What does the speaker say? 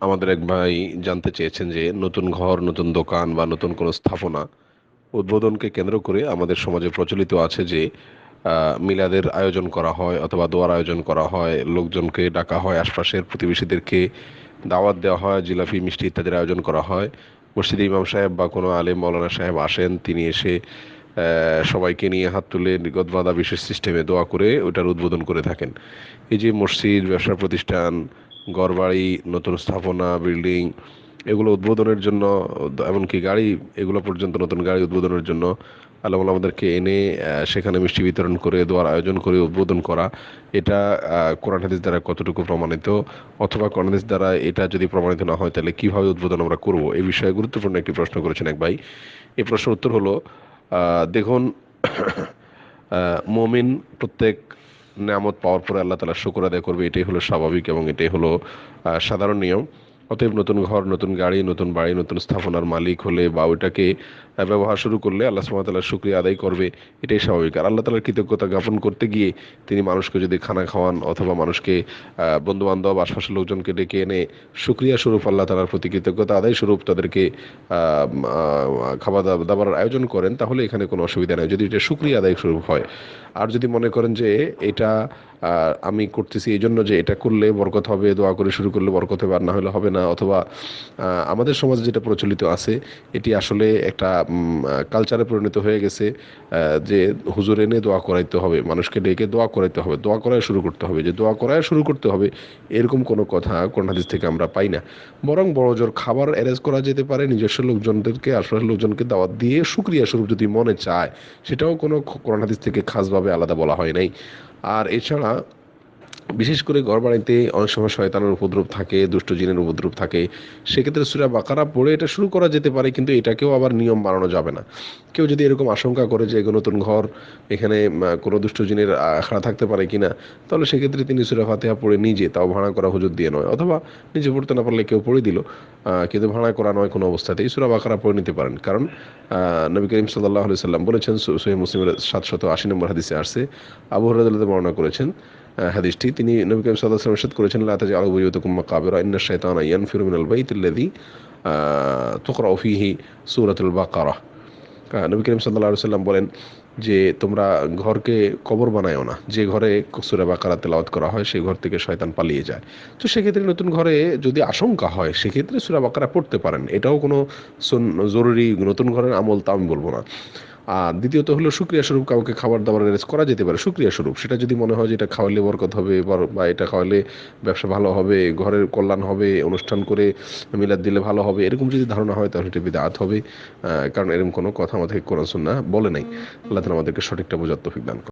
আমাদের এক ভাই জানতে চেয়েছেন যে নতুন ঘর, নতুন দোকান বা নতুন কোনো স্থাপনা উদ্বোধনকে কেন্দ্র করে আমাদের সমাজে প্রচলিত আছে যে মিলাদের আয়োজন করা হয় অথবা দোয়ার আয়োজন করা হয়, লোকজনকে ডাকা হয়, আশপাশের প্রতিবেশীদেরকে দাওয়াত দেওয়া হয়, জিলাপি মিষ্টি ইত্যাদির আয়োজন করা হয়। মসজিদে ইমাম সাহেব বা কোনো আলেম মাওলানা সাহেব আসেন, তিনি এসে সবাইকে নিয়ে হাত তুলে নিগত বাঁধা বিশেষ সিস্টেমে দোয়া করে ওটার উদ্বোধন করে থাকেন। এই যে মসজিদ, ব্যবসা প্রতিষ্ঠান, ঘরবাড়ি, নতুন স্থাপনা, বিল্ডিং, এগুলো উদ্বোধনের জন্য, এমনকি গাড়ি, এগুলো পর্যন্ত নতুন গাড়ি উদ্বোধনের জন্য আল্লাহ আমাদেরকে এনে সেখানে মিষ্টি বিতরণ করে দোয়ার আয়োজন করে উদ্বোধন করা, এটা কোরআন হাদিস দ্বারা কতটুকু প্রমাণিত, অথবা কোরআন হাদিস দ্বারা এটা যদি প্রমাণিত না হয় তাহলে কিভাবে উদ্বোধন আমরা করব, এই বিষয়ে গুরুত্বপূর্ণ একটি প্রশ্ন করেছেন এক ভাই। এই প্রশ্নের উত্তর হলো, দেখুন, মুমিন প্রত্যেক নেয়ামত পাওয়ার পরে আল্লাহ তাআলার শুকর আদায় করবে, এটাই হলো স্বাভাবিক এবং এটাই হলো সাধারণ নিয়ম। অতএব নতুন ঘর, নতুন গাড়ি, নতুন বাড়ি, নতুন স্থাপনার মালিক হলে বা ওইটাকে ব্যবহার শুরু করলে আল্লাহ সুবহানাহু ওয়া তাআলার শুকরিয়া আদায় করবে, এটাই স্বাভাবিক। আর আল্লাহ তাআলার কৃতজ্ঞতা জ্ঞাপন করতে গিয়ে তিনি মানুষকে যদি খানা খাওয়ান অথবা মানুষকে, বন্ধু বান্ধব, আশপাশের লোকজনকে ডেকে এনে শুকরিয়া স্বরূপ, আল্লাহ তাআলার প্রতি কৃতজ্ঞতা আদায় স্বরূপ তাদেরকে খাবার দাবার আয়োজন করেন, তাহলে এখানে কোনো অসুবিধা নেই, যদি এটা শুকরিয়া আদায় স্বরূপ হয়। আর যদি মনে করেন যে এটা আমি করতেছি এই জন্য যে এটা করলে বরকত হবে, দোয়া করে শুরু করলে বরকত হবে, আর না হলে হবে না, অথবা আমাদের সমাজে যেটা প্রচলিত আছে এটি আসলে একটা কালচারে পরিণত হয়ে গেছে, যে হুজুর এনে দোয়া করাইতে হবে, মানুষকে ডেকে দোয়া করাইতে হবে, দোয়া করায় শুরু করতে হবে, যে দোয়া করায় শুরু করতে হবে, এরকম কোনো কথা কোরআন হাদিস থেকে আমরা পাই না। বরং বড় জোর খাবার অ্যারেঞ্জ করা যেতে পারে, নিজস্ব লোকজনদেরকে, আশপাশের লোকজনকে দাওয়াত দিয়ে শুকরিয়া স্বরূপ যদি মনে চায়, সেটাও কোনো কোরআন হাদিস থেকে খাসভাবে আলাদা বলা হয় নাই। আর এছাড়া বিশেষ করে ঘরবাড়িতে অনেক সময় শয়তানের উপদ্রব থাকে, দুষ্ট জিনের উপদ্রব থাকে, সেক্ষেত্রে সূরা বাকারা পড়ে এটা শুরু করা যেতে পারে, কিন্তু এটাকেও আবার নিয়ম বানানো যাবে না। কেউ যদি এরকম আশঙ্কা করে যে এগুলো নতুন ঘর, এখানে কোনো দুষ্ট জিনের আখড়া থাকতে পারে কিনা, তাহলে সেক্ষেত্রে তিনি সূরা ফাতিহা পড়ে নিজে, তাও ভাড়া করা হুজুর দিয়ে নয়, অথবা নিজে পড়তে না পারলে কেউ পড়ে দিল, কিন্তু ভাড়া করা নয় কোনো অবস্থাতেই, সূরা বাকারা পড়ে নিতে পারেন। কারণ নবী করিম সাল্লাল্লাহু আলাইহি সাল্লাম বলেছেন, সহিহ মুসলিমের 780 নম্বর হাদিসে আসছে, আবু হুরায়রা রাদিয়াল্লাহু বর্ণনা করেছেন হাদিসটি, তিনি নবী করিম সাল্লাল্লাহু আলাইহি ওয়াসাল্লাম ইরশাদ করেছেন, লা তাজআলু বুয়ুতাকুম মাকাবিরা ইন্নাশ শাইতানা ইয়ানফিরু মিনাল বাইতিল্লাযী তুকরাউ ফীহি সূরাতুল বাকারা। নবী করিম সাল্লাল্লাহু আলাইহি ওয়াসাল্লাম বলেন যে তোমরা ঘরকে কবর বানায়ও না, যে ঘরে সূরা বাকারা তেলাওয়াত করা হয় সেই ঘর থেকে শয়তান পালিয়ে যায়। তো সেক্ষেত্রে নতুন ঘরে যদি আশঙ্কা হয় সেক্ষেত্রে সূরা বাকারা পড়তে পারেন, এটাও কোনো জরুরি নতুন ঘরের আমল তা আমি বলবো না। আর দ্বিতীয়ত হলো শুকরিয়া স্বরূপ কাউকে খাবার দাবার অ্যারেঞ্জ করা যেতে পারে, শুকরিয়া স্বরূপ, সেটা যদি মনে হয় যে এটা খাওয়ালে বরকত হবে বা এটা খাওয়ালে ব্যবসা ভালো হবে, ঘরের কল্যাণ হবে, অনুষ্ঠান করে মিলাদ দিলে ভালো হবে, এরকম যদি ধারণা হয় তাহলে এটা বিদআত হবে। কারণ এরকম কোনো কথা আমাদের কোরআন সুন্নাহ বলে নাই। আল্লাহ তাআলা আমাদেরকে সঠিকটা বোঝার তৌফিক দান করুন।